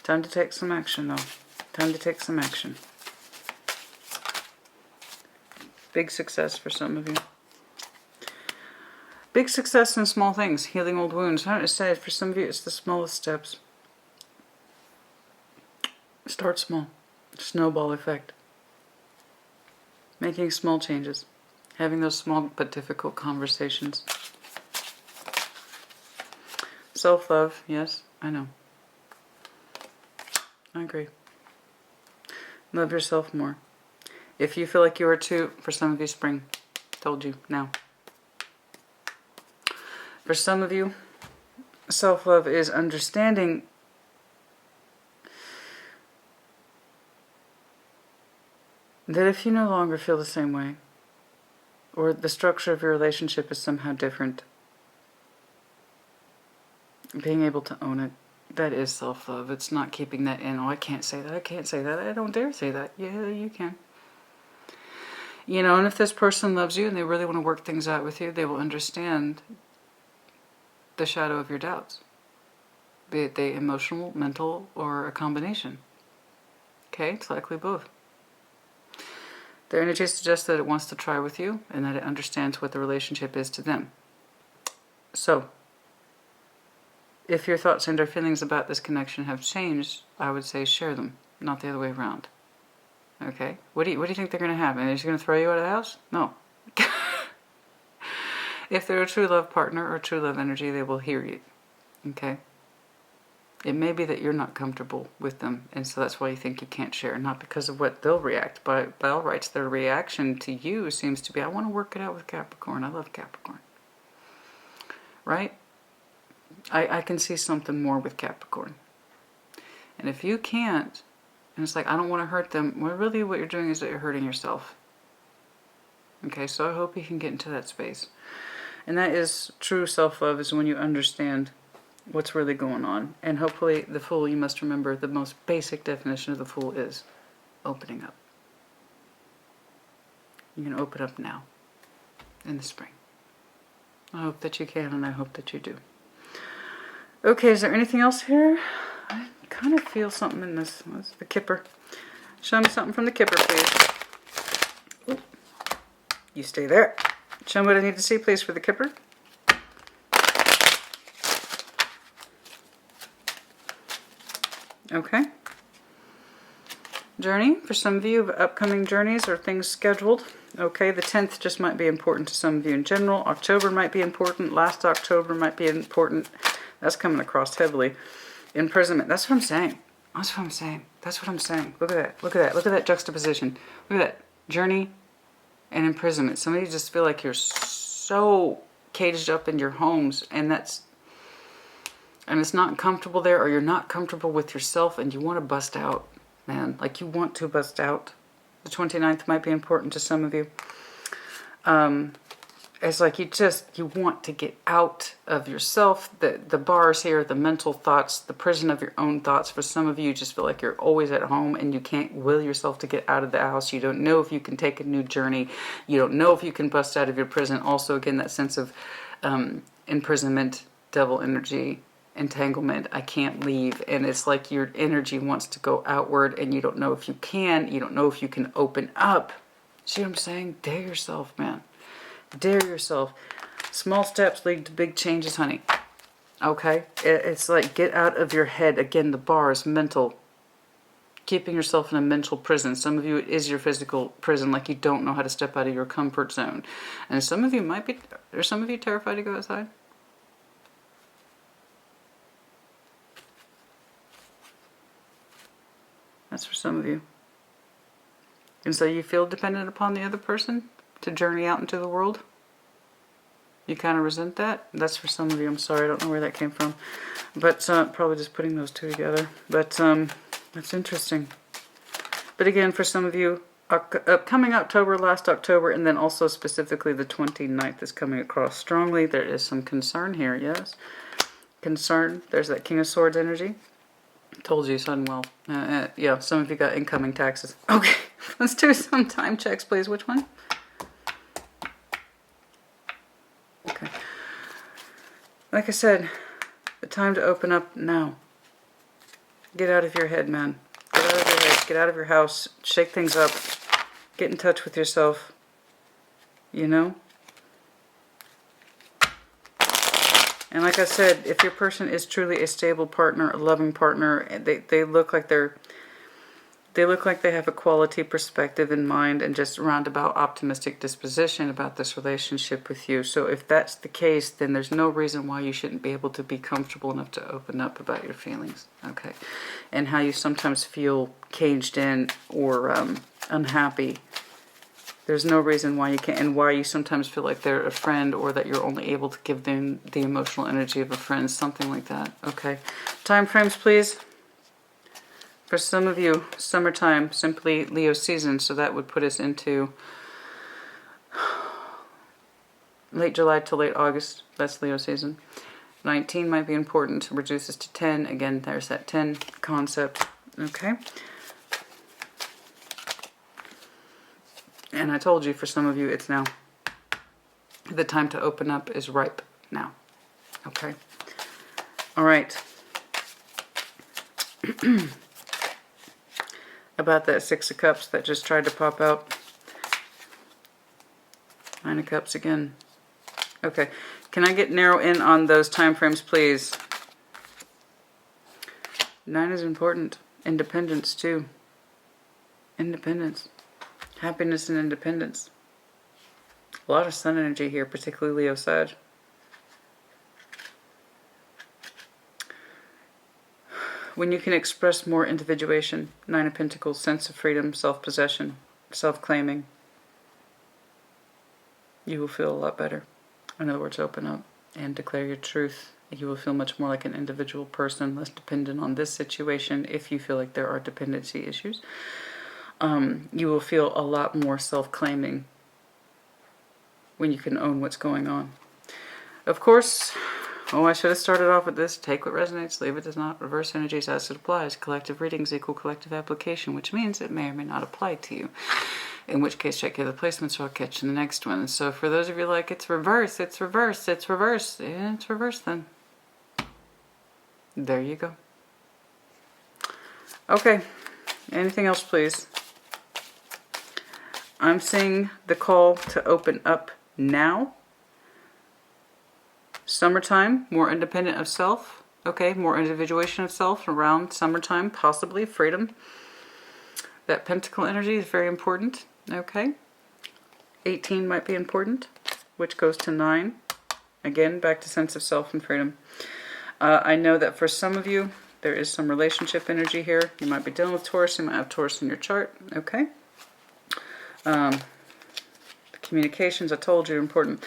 Time to take some action, though. Time to take some action. Big success for some of you. Big success in small things. Healing old wounds. I don't say for some of you, it's the smallest steps. Start small. Snowball effect. Making small changes. Having those small but difficult conversations. Self-love. Yes, I know. I agree. Love yourself more. If you feel like you are too, for some of you, spring. Told you, now. For some of you, self-love is understanding that if you no longer feel the same way, or the structure of your relationship is somehow different, being able to own it, that is self-love. It's not keeping that in. Oh, I can't say that. I can't say that. I don't dare say that. Yeah, you can. You know, and if this person loves you and they really want to work things out with you, they will understand the shadow of your doubts. Be it they emotional, mental, or a combination. Okay, it's likely both. Their energy suggests that it wants to try with you and that it understands what the relationship is to them. So, if your thoughts and or feelings about this connection have changed, I would say share them, not the other way around. Okay? What do you think they're going to have? And they're just going to throw you out of the house? No. If they're a true love partner or true love energy, they will hear you. Okay? It may be that you're not comfortable with them, and so that's why you think you can't share. Not because of what they'll react. By all rights, their reaction to you seems to be, I want to work it out with Capricorn. I love Capricorn. Right? I can see something more with Capricorn. And if you can't, and it's like, I don't want to hurt them, well, really what you're doing is that you're hurting yourself. Okay, so I hope you can get into that space. And that is true self-love, is when you understand what's really going on. And hopefully the Fool, you must remember, the most basic definition of the Fool is opening up. You can open up now, in the spring. I hope that you can, and I hope that you do. Okay, is there anything else here? I kind of feel something in this. What's the Kipper? Show me something from the Kipper, please. Ooh. You stay there. Show me what I need to see, please, for the Kipper. Okay. journey. For some of you, upcoming journeys or things scheduled. Okay, the 10th just might be important to some of you in general. October might be important. Last October might be important. That's coming across heavily. Imprisonment. That's what I'm saying. That's what I'm saying. That's what I'm saying. Look at that. Look at that. Look at that juxtaposition. Look at that. Journey and imprisonment. Some of you just feel like you're so caged up in your homes, and it's not comfortable there, or you're not comfortable with yourself and you want to bust out, man. Like, you want to bust out. The 29th might be important to some of you. It's like you want to get out of yourself. The bars here, the mental thoughts, the prison of your own thoughts. For some of you, you just feel like you're always at home and you can't will yourself to get out of the house. You don't know if you can take a new journey. You don't know if you can bust out of your prison. Also, again, that sense of imprisonment, devil energy, entanglement. I can't leave. And it's like your energy wants to go outward and you don't know if you can. You don't know if you can open up. See what I'm saying? Dare yourself, man. Dare yourself. Small steps lead to big changes, honey. Okay? It's like, get out of your head. Again, the bar is mental. Keeping yourself in a mental prison. Some of you, it is your physical prison. Like, you don't know how to step out of your comfort zone. And some of you might be, are some of you terrified to go outside? That's for some of you. And so you feel dependent upon the other person to journey out into the world. You kind of resent that. That's for some of you. I'm sorry, I don't know where that came from. But probably just putting those two together. But that's interesting. But again, for some of you, upcoming October, last October, and then also specifically the 29th is coming across strongly. There is some concern here, yes. Concern. There's that King of Swords energy. Told you, son. Well, yeah, some of you got incoming taxes. Okay, let's do some time checks, please. Which one? Okay. Like I said, the time to open up now. Get out of your head, man. Get out of your head. Get out of your house. Shake things up. Get in touch with yourself. You know? And like I said, if your person is truly a stable partner, a loving partner, they look like they have a quality perspective in mind and just roundabout optimistic disposition about this relationship with you. So if that's the case, then there's no reason why you shouldn't be able to be comfortable enough to open up about your feelings, okay? And how you sometimes feel caged in or unhappy. There's no reason why you can't, and why you sometimes feel like they're a friend, or that you're only able to give them the emotional energy of a friend, something like that. Okay. Time frames, please. For some of you, summertime, simply Leo season, so that would put us into late July to late August. That's Leo season. 19 might be important. Reduces to 10. Again, there's that 10 concept. Okay. And I told you, for some of you, it's now. The time to open up is ripe now. Okay? All right. About that Six of Cups that just tried to pop out. Nine of Cups again. Okay. Can I get narrow in on those time frames, please? 9 is important. Independence, too. Independence. Happiness and independence. A lot of sun energy here, particularly Leo Sag. When you can express more individuation, 9 of Pentacles, sense of freedom, self-possession, self-claiming, you will feel a lot better. In other words, open up and declare your truth. You will feel much more like an individual person, less dependent on this situation if you feel like there are dependency issues. You will feel a lot more self-claiming when you can own what's going on. Of course, I should have started off with this. Take what resonates, leave it does not. Reverse energies as it applies. Collective readings equal collective application, which means it may or may not apply to you. In which case, check your other placements, or I'll catch you in the next one. So for those of you like, it's reverse, it's reverse, it's reverse. Yeah, it's reverse then. There you go. Okay. Anything else, please? I'm seeing the call to open up now. Summertime, more independent of self. Okay, more individuation of self around summertime, possibly freedom. That Pentacle energy is very important. Okay. 18 might be important, which goes to 9. Again, back to sense of self and freedom. I know that for some of you, there is some relationship energy here. You might be dealing with Taurus. You might have Taurus in your chart. Okay. The communications, I told you, are important.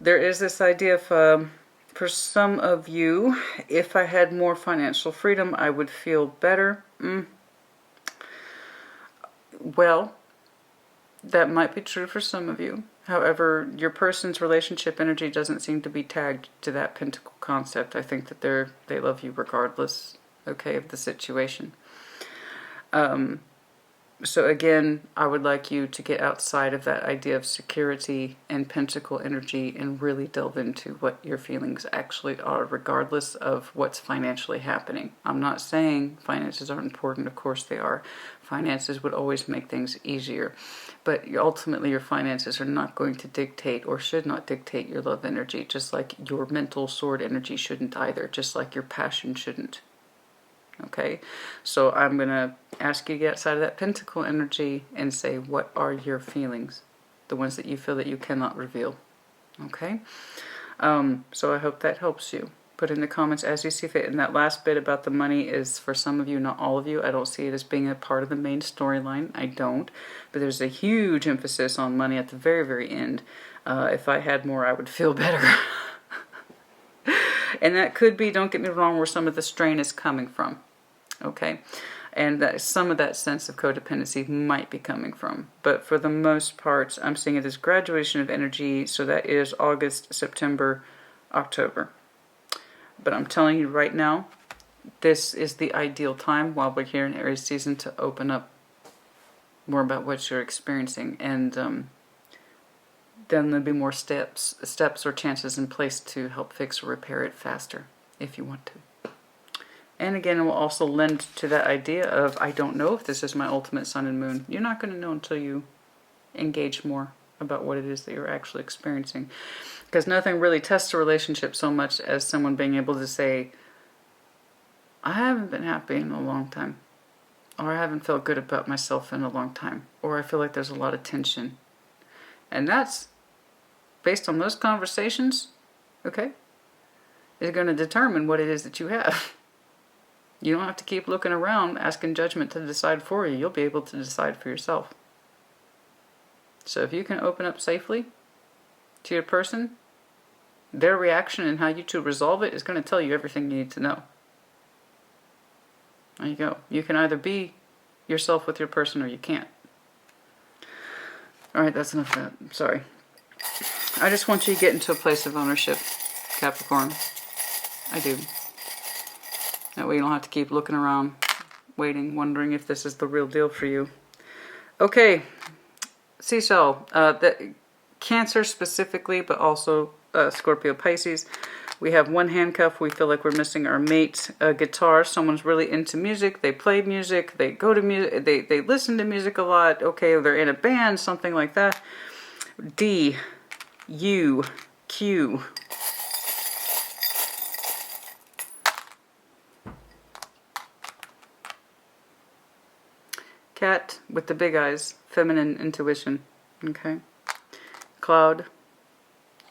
There is this idea of, for some of you, if I had more financial freedom, I would feel better. Well, that might be true for some of you. However, your person's relationship energy doesn't seem to be tagged to that pentacle concept. I think that they love you regardless, okay, of the situation. So again, I would like you to get outside of that idea of security and pentacle energy and really delve into what your feelings actually are, regardless of what's financially happening. I'm not saying finances aren't important. Of course they are. Finances would always make things easier. But ultimately your finances are not going to dictate or should not dictate your love energy, just like your mental sword energy shouldn't either, just like your passion shouldn't. Okay, so I'm going to ask you to get outside of that pentacle energy and say, what are your feelings? The ones that you feel that you cannot reveal. Okay, so I hope that helps you. Put in the comments as you see fit. And that last bit about the money is for some of you, not all of you. I don't see it as being a part of the main storyline. I don't. But there's a huge emphasis on money at the very, very end. If I had more, I would feel better. And that could be, don't get me wrong, where some of the strain is coming from. Okay? And that some of that sense of codependency might be coming from. But for the most part, I'm seeing it as graduation of energy. So that is August, September, October. But I'm telling you right now, this is the ideal time while we're here in Aries season to open up more about what you're experiencing. And then there'll be more steps or chances in place to help fix or repair it faster if you want to. And again, it will also lend to that idea of, I don't know if this is my ultimate sun and moon. You're not going to know until you engage more about what it is that you're actually experiencing. Because nothing really tests a relationship so much as someone being able to say, I haven't been happy in a long time. Or I haven't felt good about myself in a long time. Or I feel like there's a lot of tension. And that's, based on those conversations, okay, is going to determine what it is that you have. You don't have to keep looking around asking judgment to decide for you. You'll be able to decide for yourself. So if you can open up safely to your person, their reaction and how you two resolve it is going to tell you everything you need to know. There you go. You can either be yourself with your person or you can't. Alright, that's enough of that. Sorry. I just want you to get into a place of ownership, Capricorn. I do. That way you don't have to keep looking around, waiting, wondering if this is the real deal for you. Okay, Seashell. Cancer specifically, but also Scorpio, Pisces. We have one handcuff. We feel like we're missing our mate. Guitar. Someone's really into music. They play music. They go to music. They listen to music a lot. Okay, they're in a band, something like that. D, U, Q. Cat with the big eyes. Feminine intuition. Okay. Cloud.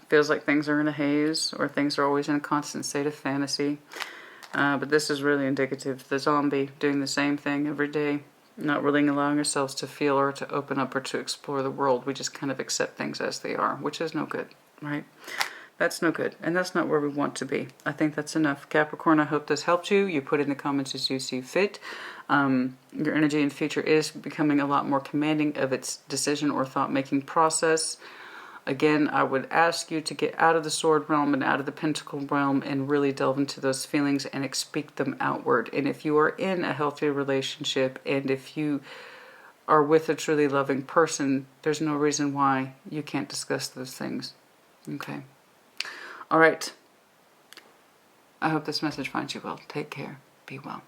Feels like things are in a haze, or things are always in a constant state of fantasy. But this is really indicative. The zombie doing the same thing every day. Not really allowing ourselves to feel or to open up or to explore the world. We just kind of accept things as they are, which is no good, right? That's no good. And that's not where we want to be. I think that's enough. Capricorn, I hope this helped you. You put in the comments as you see fit. Your energy in the future is becoming a lot more commanding of its decision or thought-making process. Again, I would ask you to get out of the sword realm and out of the pentacle realm and really delve into those feelings and speak them outward. And if you are in a healthy relationship and if you are with a truly loving person, there's no reason why you can't discuss those things. Okay. All right. I hope this message finds you well. Take care. Be well.